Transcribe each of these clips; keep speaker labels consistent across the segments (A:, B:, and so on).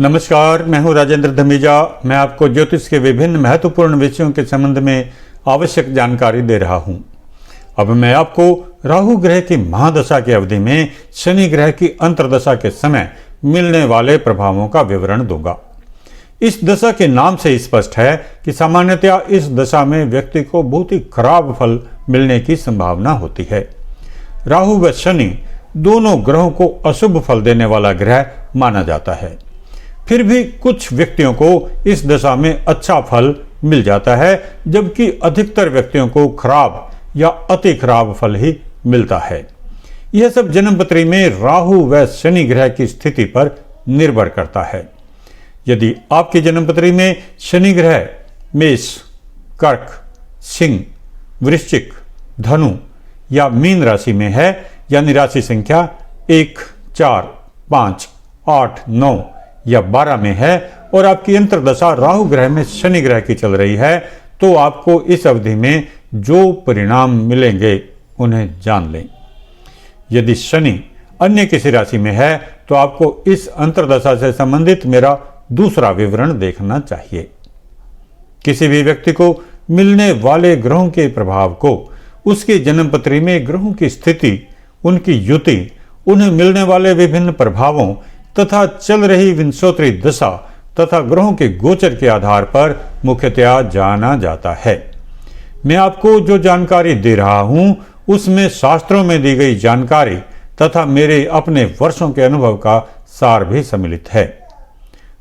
A: नमस्कार, मैं हूं राजेंद्र धमीजा। मैं आपको ज्योतिष के विभिन्न महत्वपूर्ण विषयों के संबंध में आवश्यक जानकारी दे रहा हूं। अब मैं आपको राहु ग्रह की महादशा की अवधि में शनि ग्रह की अंतर्दशा के समय मिलने वाले प्रभावों का विवरण दूंगा। इस दशा के नाम से स्पष्ट है कि सामान्यतया इस दशा में व्यक्ति को बहुत ही खराब फल मिलने की संभावना होती है। राहु व शनि दोनों ग्रहों को अशुभ फल देने वाला ग्रह माना जाता है। फिर भी कुछ व्यक्तियों को इस दशा में अच्छा फल मिल जाता है, जबकि अधिकतर व्यक्तियों को खराब या अति खराब फल ही मिलता है। यह सब जन्मपत्री में राहु व शनि ग्रह की स्थिति पर निर्भर करता है। यदि आपकी जन्मपत्री में शनि ग्रह मेष, कर्क, सिंह, वृश्चिक, धनु या मीन राशि में है, यानी राशि संख्या 1, 4, 5, 8, 9 या 12 में है और आपकी अंतर्दशा राहु ग्रह में शनि ग्रह की चल रही है, तो आपको इस अवधि में जो परिणाम मिलेंगे उन्हें जान लें। यदि शनि अन्य किसी राशि में है तो आपको इस अंतर्दशा से संबंधित मेरा दूसरा विवरण देखना चाहिए। किसी भी व्यक्ति को मिलने वाले ग्रहों के प्रभाव को उसकी जन्मपत्री में ग्रहों की स्थिति, उनकी युति, उन्हें मिलने वाले विभिन्न प्रभावों तथा चल रही विंशोत्तरी दशा तथा ग्रहों के गोचर के आधार पर मुख्यतया जाना जाता है। मैं आपको जो जानकारी दे रहा हूं उसमें शास्त्रों में दी गई जानकारी तथा मेरे अपने वर्षों के अनुभव का सार भी सम्मिलित है।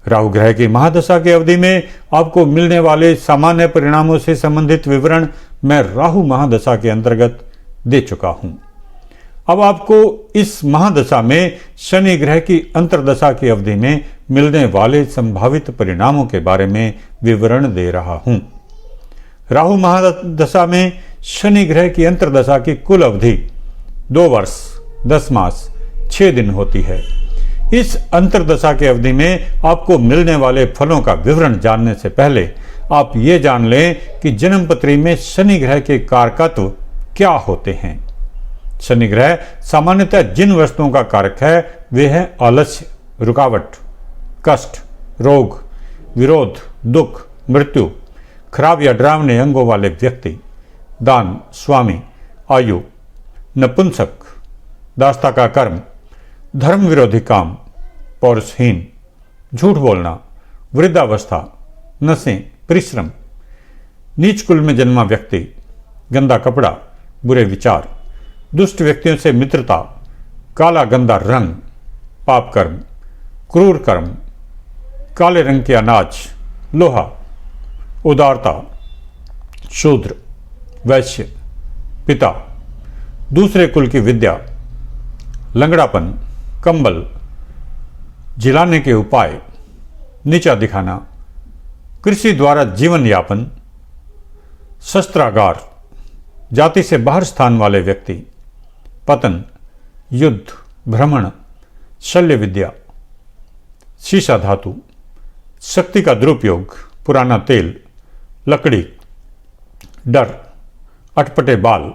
A: राहु ग्रह की महादशा की अवधि में आपको मिलने वाले सामान्य परिणामों से संबंधित विवरण मैं राहु महादशा के अंतर्गत दे चुका हूं। अब आपको इस महादशा में शनि ग्रह की अंतर्दशा की अवधि में मिलने वाले संभावित परिणामों के बारे में विवरण दे रहा हूं। राहु महादशा में शनि ग्रह की अंतर्दशा की कुल अवधि 2 वर्ष 10 मास 6 दिन होती है। इस अंतर्दशा की अवधि में आपको मिलने वाले फलों का विवरण जानने से पहले आप ये जान लें कि जन्मपत्री में शनि ग्रह के कारकत्व क्या होते हैं। शनि ग्रह सामान्यतः जिन वस्तुओं का कारक है वे हैं आलस्य, रुकावट, कष्ट, रोग, विरोध, दुख, मृत्यु, खराब या डरावने अंगों वाले व्यक्ति, दान, स्वामी, आयु, नपुंसक, दास्ता का कर्म, धर्म विरोधी काम, पौरुषहीन, झूठ बोलना, वृद्धावस्था, नशे, परिश्रम, नीच कुल में जन्मा व्यक्ति, गंदा कपड़ा, बुरे विचार, दुष्ट व्यक्तियों से मित्रता, काला गंदा रंग, पाप कर्म, क्रूर कर्म, काले रंग के अनाज, लोहा, उदारता, शूद्र, वैश्य, पिता, दूसरे कुल की विद्या, लंगड़ापन, कंबल, जिलाने के उपाय, नीचा दिखाना, कृषि द्वारा जीवन यापन, शस्त्रागार, जाति से बाहर स्थान वाले व्यक्ति, पतन, युद्ध, भ्रमण, शल्य विद्या, शीशा धातु, शक्ति का दुरुपयोग, पुराना तेल, लकड़ी, डर, अटपटे बाल,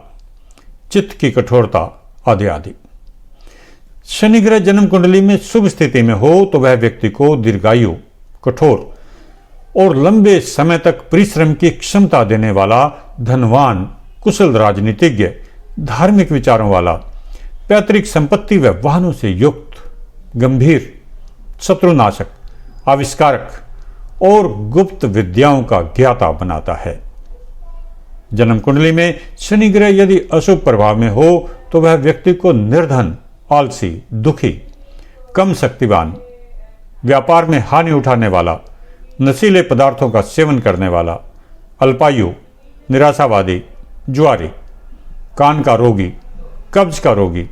A: चित्त की कठोरता आदि आदि। शनि ग्रह जन्म कुंडली में शुभ स्थिति में हो तो वह व्यक्ति को दीर्घायु, कठोर और लंबे समय तक परिश्रम की क्षमता देने वाला, धनवान, कुशल राजनीतिज्ञ, धार्मिक विचारों वाला, पैतृक संपत्ति व वाहनों से युक्त, गंभीर, शत्रुनाशक, आविष्कारक और गुप्त विद्याओं का ज्ञाता बनाता है। जन्म कुंडली में शनि ग्रह यदि अशुभ प्रभाव में हो तो वह व्यक्ति को निर्धन, आलसी, दुखी, कम शक्तिवान, व्यापार में हानि उठाने वाला, नशीले पदार्थों का सेवन करने वाला, अल्पायु, निराशावादी, जुआरी, कान का रोगी, कब्ज का रोगी,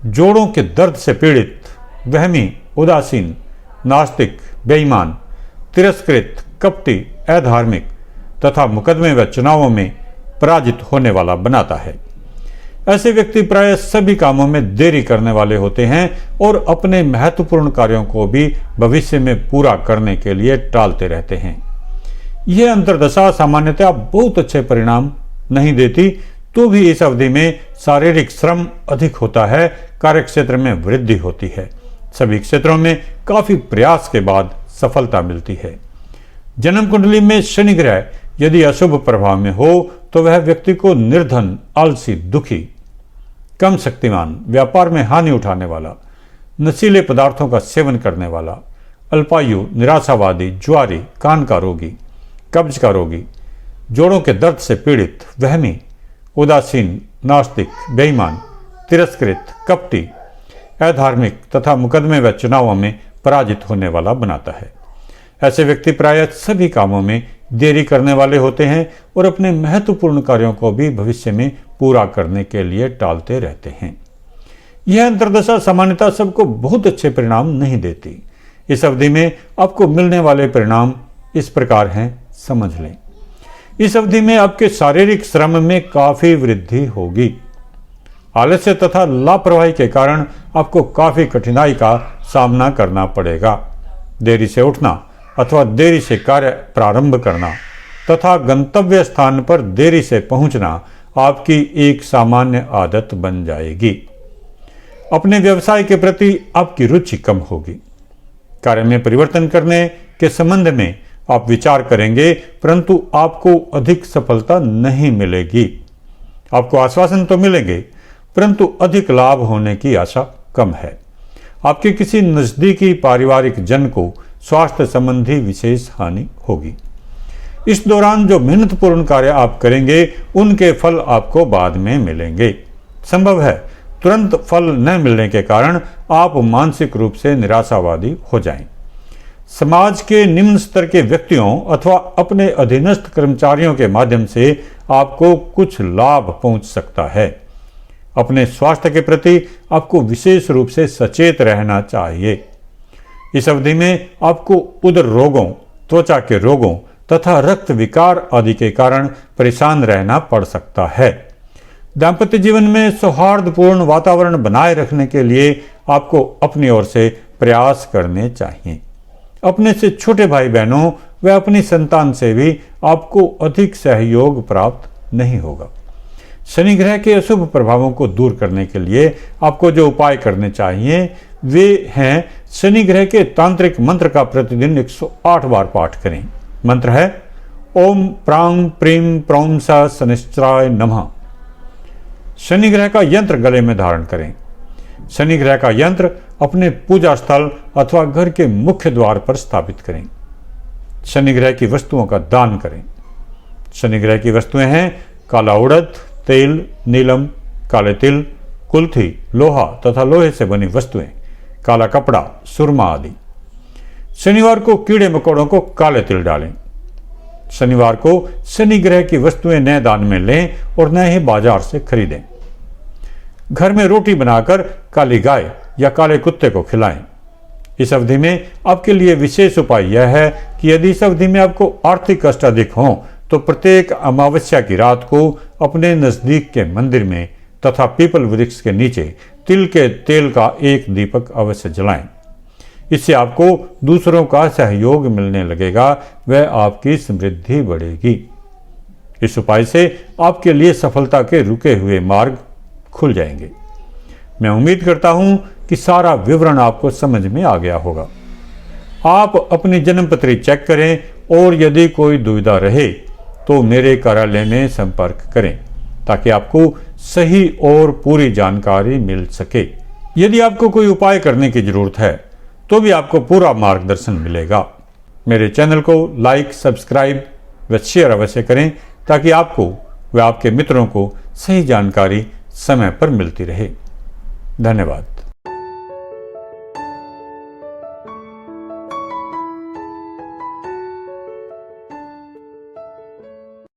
A: जोड़ों के दर्द से पीड़ित, वहमी, उदासीन, नास्तिक, बेईमान, तिरस्कृत, कपटी, अधार्मिक तथा मुकदमे व चुनावों में पराजित होने वाला बनाता है। ऐसे व्यक्ति प्राय सभी कामों में देरी करने वाले होते हैं और अपने महत्वपूर्ण कार्यों को भी भविष्य में पूरा करने के लिए टालते रहते हैं। यह अंतर्दशा सामान्यतः बहुत अच्छे परिणाम नहीं देती, तो भी इस अवधि में शारीरिक श्रम अधिक होता है, कार्यक्षेत्र में वृद्धि होती है, सभी क्षेत्रों में काफी प्रयास के बाद सफलता मिलती है। जन्म कुंडली में शनि ग्रह यदि अशुभ प्रभाव में हो तो वह व्यक्ति को निर्धन, आलसी, दुखी, कम शक्तिमान, व्यापार में हानि उठाने वाला, नशीले पदार्थों का सेवन करने वाला, अल्पायु, निराशावादी, जुआरी, कान का रोगी, कब्ज का रोगी, जोड़ों के दर्द से पीड़ित, वहमी, उदासीन, नास्तिक, बेईमान, तिरस्कृत, कपटी, अधार्मिक तथा मुकदमे व चुनावों में पराजित होने वाला बनाता है। ऐसे व्यक्ति प्रायः सभी कामों में देरी करने वाले होते हैं और अपने महत्वपूर्ण कार्यों को भी भविष्य में पूरा करने के लिए टालते रहते हैं। यह अंतर्दशा सामान्यतः सबको बहुत अच्छे परिणाम नहीं देती। इस अवधि में आपको मिलने वाले परिणाम इस प्रकार हैं, समझ लें। इस अवधि में आपके शारीरिक श्रम में काफी वृद्धि होगी। आलस्य तथा लापरवाही के कारण आपको काफी कठिनाई का सामना करना पड़ेगा। देरी से उठना अथवा देरी से कार्य प्रारंभ करना तथा गंतव्य स्थान पर देरी से पहुंचना आपकी एक सामान्य आदत बन जाएगी। अपने व्यवसाय के प्रति आपकी रुचि कम होगी। कार्य में परिवर्तन करने के संबंध में आप विचार करेंगे, परंतु आपको अधिक सफलता नहीं मिलेगी। आपको आश्वासन तो मिलेंगे, परंतु अधिक लाभ होने की आशा कम है। आपके किसी नजदीकी पारिवारिक जन को स्वास्थ्य संबंधी विशेष हानि होगी। इस दौरान जो मेहनतपूर्ण कार्य आप करेंगे उनके फल आपको बाद में मिलेंगे। संभव है तुरंत फल न मिलने के कारण आप मानसिक रूप से निराशावादी हो जाएं। समाज के निम्न स्तर के व्यक्तियों अथवा अपने अधीनस्थ कर्मचारियों के माध्यम से आपको कुछ लाभ पहुंच सकता है। अपने स्वास्थ्य के प्रति आपको विशेष रूप से सचेत रहना चाहिए। इस अवधि में आपको उदर रोगों, त्वचा के रोगों तथा रक्त विकार आदि के कारण परेशान रहना पड़ सकता है। दाम्पत्य जीवन में सौहार्दपूर्ण वातावरण बनाए रखने के लिए आपको अपनी ओर से प्रयास करने चाहिए। अपने से छोटे भाई बहनों व अपनी संतान से भी आपको अधिक सहयोग प्राप्त नहीं होगा। शनि ग्रह के अशुभ प्रभावों को दूर करने के लिए आपको जो उपाय करने चाहिए वे हैं, शनि ग्रह के तांत्रिक मंत्र का प्रतिदिन 108 बार पाठ करें। मंत्र है ओम प्रांग प्रीम प्रौम स शनिश्चराय नमः। शनि ग्रह का यंत्र गले में धारण करें। शनि ग्रह का यंत्र अपने पूजा स्थल अथवा घर के मुख्य द्वार पर स्थापित करें। शनि ग्रह की वस्तुओं का दान करें। शनि ग्रह की वस्तुएं हैं काला उड़द, तेल, नीलम, काले तिल, कुल्थी, लोहा तथा लोहे से बनी वस्तुएं, काला कपड़ा, सुरमा आदि। शनिवार को कीड़े मकोड़ों को काले तिल डालें। शनिवार को शनि ग्रह की वस्तुएं न दान में लें और न ही बाजार से खरीदें। घर में रोटी बनाकर काली गाय या काले कुत्ते को खिलाएं। इस अवधि में आपके लिए विशेष उपाय यह है कि यदि इस अवधि में आपको आर्थिक कष्ट अधिक हों तो प्रत्येक अमावस्या की रात को अपने नजदीक के मंदिर में तथा पीपल वृक्ष के नीचे तिल के तेल का एक दीपक अवश्य जलाएं। इससे आपको दूसरों का सहयोग मिलने लगेगा, वह आपकी समृद्धि बढ़ेगी। इस उपाय से आपके लिए सफलता के रुके हुए मार्ग खुल जाएंगे। मैं उम्मीद करता हूं कि सारा विवरण आपको समझ में आ गया होगा। आप अपनी जन्मपत्री चेक करें और यदि कोई दुविधा रहे तो मेरे कार्यालय में संपर्क करें ताकि आपको सही और पूरी जानकारी मिल सके। यदि आपको कोई उपाय करने की जरूरत है तो भी आपको पूरा मार्गदर्शन मिलेगा। मेरे चैनल को लाइक, सब्सक्राइब व शेयर अवश्य करें ताकि आपको व आपके मित्रों को सही जानकारी समय पर मिलती रहे। धन्यवाद।